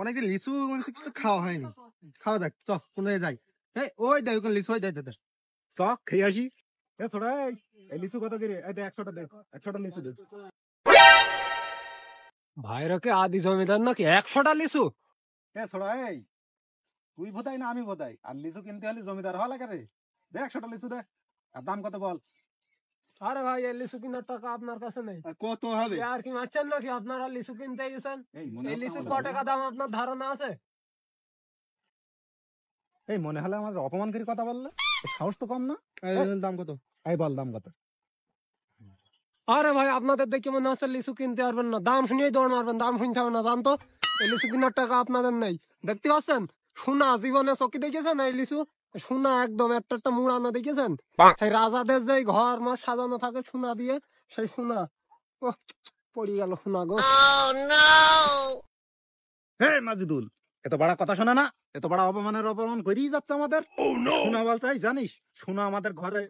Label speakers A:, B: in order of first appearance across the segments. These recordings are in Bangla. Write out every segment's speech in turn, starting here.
A: অনেকদিন লিচু কিছু খাওয়া হয়নি, খাওয়া যাক, চ কোথায় যাই। এই ওই দেখ ওখানে লিচু, ওই দেখ দেখ
B: চ খেয়ে আসি। এ ছোড়া এই লিচু কত করে? এই দেখ 100টা দেখ, 100টা লিচু দেখ।
C: ভাইরাকে আদি জমিদার নাকি 100টা লিচু?
B: এ ছোড়া এই তুই ভোদাই না আমি ভোদাই? আর লিচু কিনতে হলে জমিদার হওয়া লাগে রে। দেখ 100টা লিচু দে। আর দাম কত বল?
C: আরে ভাই এই লিচু কেনার টাকা আপনার কাছে নেই।
A: কত হবে?
C: আর কি মারছেন নাকি? আপনারা লিচু কিনতে গেছেন,
B: এই
C: এই লিচু ক টাকা দাম আপনার ধারণা আছে?
B: এই মনে হলে আমাদের অপমান করে কথা বললে, সাহস তো কম না।
A: দাম কত?
B: এই বল দাম কত?
C: আরে ভাই আপনাদের দেখে মনে হচ্ছে লিচু কিনতে পারবেন না, দাম শুনেই দৌড় মারবেন, দাম শুনতে হবে না, দাম তো এই লিচু কেনার টাকা আপনাদের নেই। দেখতে পাচ্ছেন সোনা, জীবনে চকি দেখেছেন এই লিচু? সোনা একদম একটা একটা মুড়ানো দেখেছেন? এই রাজাদের যে ঘর মাস সাজানো থাকে সোনা দিয়ে, সেই সোনা পড়ে গেল সোনা গো।
B: হে মাজিদুল, এত বড় কথা শোনা না, এত বড় অপমানের অপমান করেই যাচ্ছে আমাদের। সোনা বল চাই জানিস? সোনা আমাদের ঘরে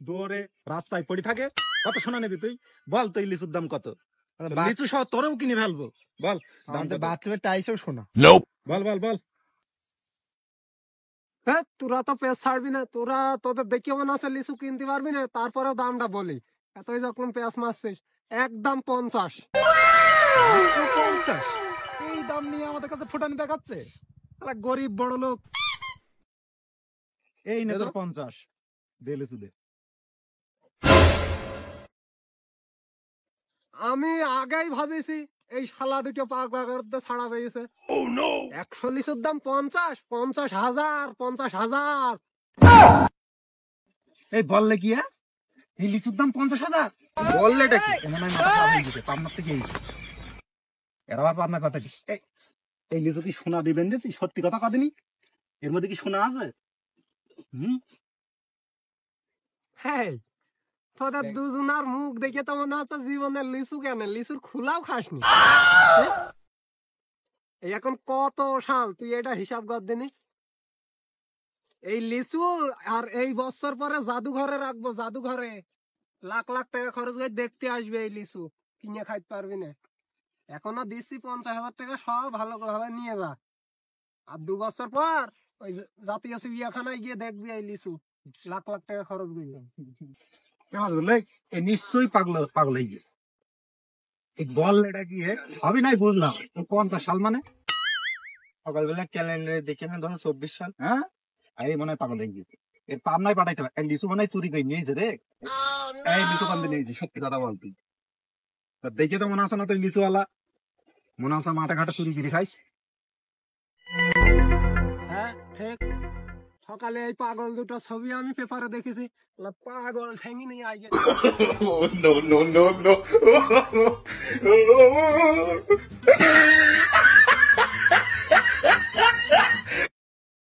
B: দৌড়ে রাস্তায় পড়ে থাকে। কত সোনা নিবি তুই? বল তুই লিচুর দাম কত? লিচু সহ তোরেও কিনে ফেলবো। বল
A: বাথরুমের টাইসও শোনা।
B: বল বল বল।
C: হ্যাঁ তোরা তো পেজ ছাড়বি না, তোরা তোদের দেখে মনে আছে লিচু কিনতে পারবি না, তারপরেও দামটা বলি। এতই যখন পেঁয়াজ মারছিস, একদম 50।
B: 50? এই দাম নিয়ে আমাদের কাছে ফুটানি দেখাচ্ছে। গরিব বড় লোক। এই নে তোর 50 দে লিচু দে।
C: আমি আগেই ভাবিছি এই শালা দুটো পাগলা করতে ছাড়া পেয়েছে। 100 লিচুর দাম 50, 50,000, 50,000।
B: এই বললে কি? এই লিচুর দাম 50,000?
A: বললে এটা কি?
B: মনে হয় মাথা খারাপ হয়ে গেছে, পাবনার থেকে এসেছে। এরা আবার পাবনার কথা কি? এই লিচু কি সোনা দিবেন দিচ্ছি? সত্যি কথা কদিনই এর মধ্যে কি সোনা আছে?
C: হ্যাঁ তোদের দুজনার মুখ দেখে তো মনে হচ্ছে জীবনে লিচু কেন, লিচুর খোলাও খাসনি। এই এখন কত সাল তুই এটা হিসাব কর দিনি। এই লিচু আর এই বছর পরে জাদুঘরে রাখবো, জাদুঘরে লাখ লাখ টাকা খরচ করে দেখতে আসবে এই লিচু, কিনে খাইতে পারবি না। এখনো দিচ্ছি 50,000 টাকা, সব ভালো ভাবে নিয়ে যা। আর 2 বছর পর ওই জাতীয় চিড়িয়াখানায় গিয়ে দেখবি এই লিচু, লাখ লাখ টাকা খরচ করবি।
B: নিশ্চয়ই পাগল পাগল হয়ে গেছে। এই বল এটা কি হবে নাই বুঝলাম। 50 সাল মানে
A: সকালবেলা ক্যালেন্ডারে দেখে না, ধরো 24 সাল।
B: হ্যাঁ এই মনে হয় পাগল হয়ে গেছে। এর পাবনায় পাঠাইতে হবে। লিচু মনে হয় চুরি করে নিয়েছে রে। এই লিচু কান্দে নিয়েছি, সত্যি কথা বল তুই। দেখে তো মনে আছে না তুই লিচুওয়ালা? মনে আছে মাঠে ঘাটে চুরি করে খাইস?
C: হ্যাঁ ঠিক। সকালে এই পাগল দুটো ছবি আমি পেপারে দেখেছি, পাগল ঠেঙ্গি নিয়ে আই গেছে।
D: no, no, no, no.